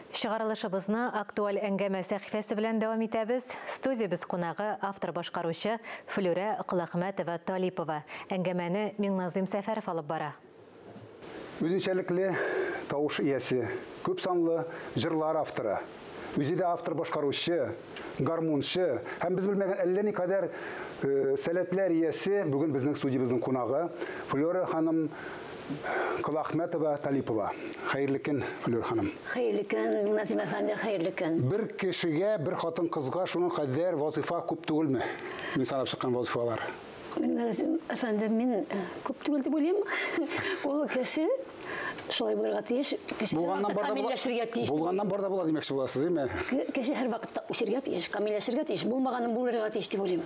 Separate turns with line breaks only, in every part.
Шығарылышыбызны актуаль әңгәмә сәхифәсе белән дәвам итәбез. Студиябыз кунагы автор башкаручы Флюрә Кылахмәтова Талипова. Әңгәмәне Миңназым Сәфәров алып бара.
Үзенчәлекле тавыш иясе, күп санлы җырлар авторы. Үзе дә автор башкаручы, гармунчы һәм без белмәгән әллә никадәр сәләтләр иясе бүген безнең студиябызның кунагы Флюрә ханым Кылахмәтова Талипова. Хәерле көн, Флюрә ханым.
Хәерле көн, Миңназым әфәнде, хәерле көн.
Бер кешегә, бер хатын кызга шуның кадәр вазифа күп түгелме? Мин санап чыккан вазифалар.
Миңназым әфәнде, мин күп түгел дип уйлыйм. Ул кеше шулай булырга тиеш, камилләшергә тиеш.
Булганнан бар да була димәкче буласыз, әйме?
Кеше һәр вакытта үсәргә тиеш, камилләшергә тиеш, булмаганын булырга тиеш дип уйлыйм.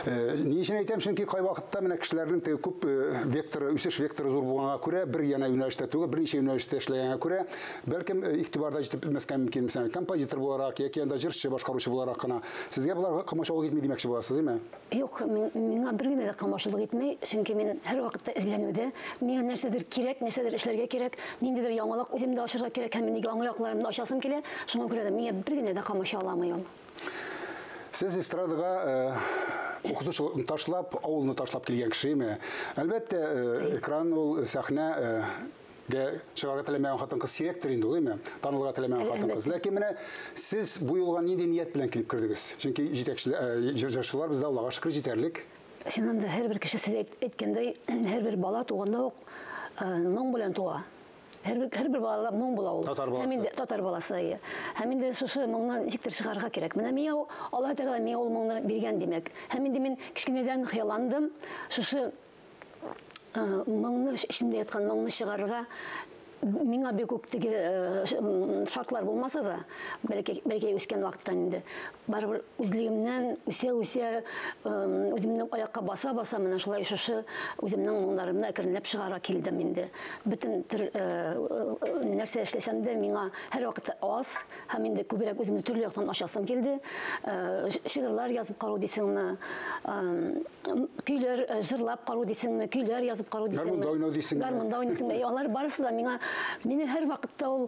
Ни өчен әйтәм, чөнки кай вакытта менә кешеләрнең күп векторы, үсеш векторы зур булганга күрә, бер яна юнәлештә түгел, берничә юнәлештә эшләгәнгә күрә, бәлкем игътибарда җитеп мәскән мөмкин, мәсәлән, композитор буларак яки анда җырчы, башкаручы буларак кына. Сезгә булар камашаулык итми димәкче буласыз, әйме?
Юк, миңа бер генә дә камашаулык итми, чөнки мин һәр вакытта эзләнүдә, миңа нәрсәдер кирәк, нәрсәдер эшләргә кирәк, ниндидер яңалык үземдә ашырга кирәк, һәм минең яңа якларымны ачасым килә, шуңа күрә дә миңа бер генә дә камашауламый ул.
Сез эстрадага укытучылыкны ташлап, авылны ташлап килгән кешеме? Әлбәттә, экран ул сәхнә чыгарга теләмәгән хатын-кыз сирәктер инде, әйме? Танылырга теләмәгән хатын-кыз. Ләкин менә сез бу юлга нинди ният белән килеп кирдегез? Чөнки җырчылар бездә Аллага шөкер җитәрлек.
Шуннан да һәр бер кеше сез әйткәндәй, һәр бер бала туганда ук моң белән туа. Һәр бер бала моң була ул. Татар баласы. Һәм инде шушы моңны ничектер чыгарга кирәк. Менә миңа Алла Тәгалә миңа ул моңны биргән димәк. Һәм инде мин кичкенәдән хыялландым. Шушы моңны эчендә яткан моңны чыгарга миңа бик күп теге шартлар булмаса да, бәлки үскән вакыттан инде барыбер үзлегемнән үсә үземнең аякка баса менә шулай шушы үземнең моңнарымны әкренләп чыгара килдем инде. Бөтен нәрсә эшләсәм дә миңа һәр вакытта аз һәм инде күбрәк үземне төрле яктан ачасым килде. Шигырьләр язып карау дисеңме, көйләр җырлап карау дисеңме, көйләр язып карау дисеңме, гармунда уйный дисеңме, алар барысы да Мине һәр вакытта ул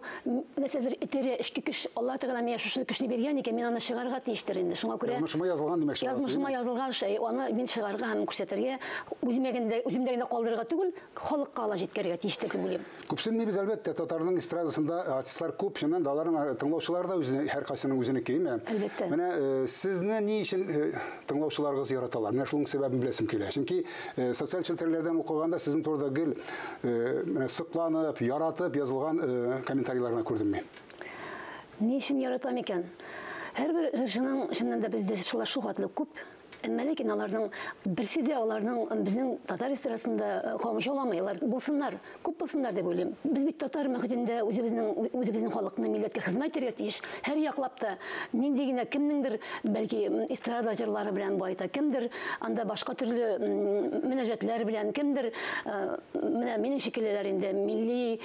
нәрсәдер итерә, эчке көч, Алла Тәгалә миңа шушы көчне биргән икән, мин аны чыгарга тиештер инде. Шуңа күрә
язмышыма язылган димәкче буласыз.
Язмышыма язылган шей, аны мин чыгарга һәм күрсәтергә, үземдә генә калдырырга түгел, халыкка ала җиткәргә тиештер дип уйлыйм.
Күпсенне без әлбәттә татарның эстрадасында артистлар күп, шуннан да аларның тыңлаучылары да үзенең һәр кайсының үзенеке, әйме?
Әлбәттә.
Менә сезне ни өчен тыңлаучыларыгыз яраталар? Менә шуның сәбәбен беләсем килә. Чөнки социаль челтәрләрдән укыганда сезнең турыда гел менә сыкланып, яратып язылган комментарийларны күрдем мин.
Ни өчен яратам икән? Һәрбер җырчының чыннан да бездә шулар шугатлы күп. Ләкин аларның берсе дә аларның безнең татар эстрадасында камашауламыйлар. Булсыннар, күп булсыннар дип уйлыйм. Без бит татар мөхитендә үзебезнең халыкны, милләткә хезмәт итәргә тиеш. Һәр яклап та нинди генә кемнеңдер бәлки эстрада җырлары белән байта, кемдер анда башка төрле мөнәҗәтләр белән, кемдер менә минем шикеллеләр инде милли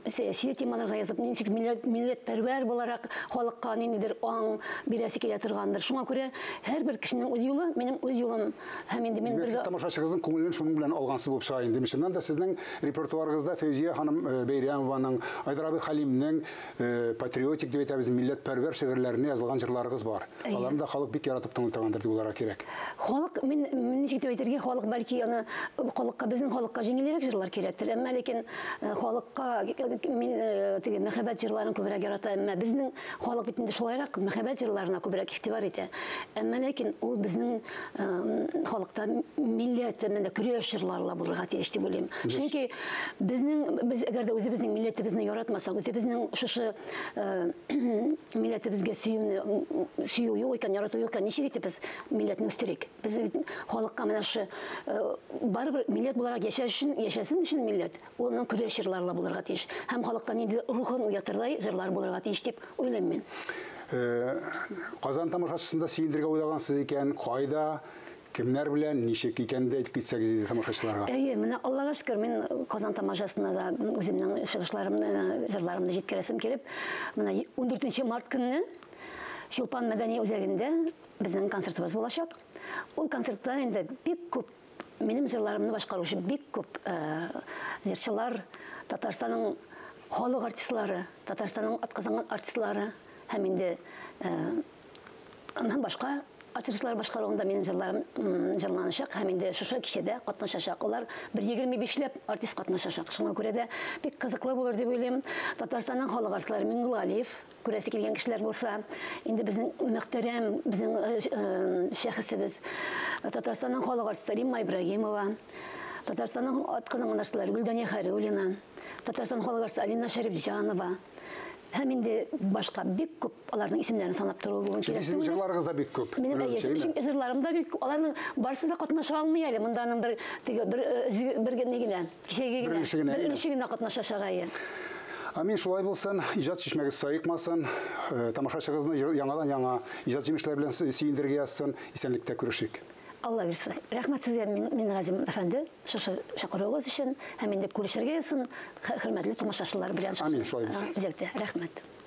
сәяси темаларга язып, ничек милләтпәрвәр буларак халыкка ниндидер аң бирәсе килә торгандыр. Шуңа күрә һәрбер кешенең үз минем үз юлым һәм инде мин бер
тамашачыгызның күңелен шуның белән алгансыз булып чыга инде. Мишеннән дә сезнең репертуарыгызда Фәүзия ханым Бәйрәмованың, Айдар абый Халимның патриотик дип әйтәбез, милләтпәрвәр шигырьләренә язылган җырларыгыз бар. Аларны да халык бик яратып тыңлый торгандыр дип уйларга кирәк.
Халык мин ничек дип әйтергә, халык бәлки аны халыкка, безнең халыкка җиңелрәк җырлар кирәктер. Әмма ләкин халыкка мин теге мәхәббәт җырларын күбрәк ярата. Әмма безнең халык бит инде шулайрак мәхәббәт җырларына күбрәк игътибар итә. Әмма ләкин ул безнең халыкта милләт менә көрәш җырлары булырга тиеш дип уйлыйм. Чөнки без әгәр дә үзебезнең милләтебезне яратмасак, үзебезнең шушы милләтебезгә сөю юк икән, ярату юк икән, ничек итеп без милләтне үстерик? Без халыкка менә шу барыбер милләт буларак яшәсен өчен милләт, уның көрәш җырлары булырга тиеш. Һәм халыкта нинди рухын уятырлай җырлар булырга тиеш дип уйлыйм мин.
Казан тамашачысында сөендергә уйлагансыз икән, кайда, кемнәр белән, ничек икән дә әйтеп китсәгез иде тамашачыларга.
Менә Аллага шөкер, мин Казан тамашасына да үземнең чыгышларымны, җырларымны җиткерәсем килеп, менә 14 март көнне Чулпан мәдәни үзәгендә безнең концертыбыз булачак. Ул концертта инде бик күп минем җырларымны башкаручы бик күп җырчылар, Татарстанның халық артистлары, Татарстанның атказанган артистлары, һәм инде һәм башка артистлар башкаруында минем җырларым җырланачак, һәм инде шушы кичәдә катнашачак. Олар 125ләп артист катнашачак. Шуңа күрә дә бик кызыклы булыр дип уйлыйм. Татарстанның халык артистлары Миңгол Алиев, күрәсе килгән кешеләр булса, инде безнең мөхтәрәм, безнең шәхесебез, Татарстанның халык артистлары Римма Ибрагимова, Татарстанның атказанган артистлары Гөлдәния Хәрәулина, Татарстан халык артисты Алина Шәрифҗанова. Һәм инде башка бик күп аларның исемнәрен санап тору бүген кирәк.
Sizin җырларыгыз да бик күп.
Минем җырларым да бик, аларның барысы да катнаша алмый әле. Монданың бер генә кичәге генә катнашачагы.
Амин, шулай булсын, иҗат чишмәгез саекмасын, тамашачыгызны яңадан-яңа иҗат җимешләре белән сөендергә язсын, исәнлектә күрешик.
Алла бирсә. Рәхмәт сезгә, Минназим әфәнде, шушы чакыруыгыз өчен, һәм инде күрешергә язсын, хөрмәтле тамашачылар белән.
Амин, шулай булсын.
Бизәктә. Рәхмәт.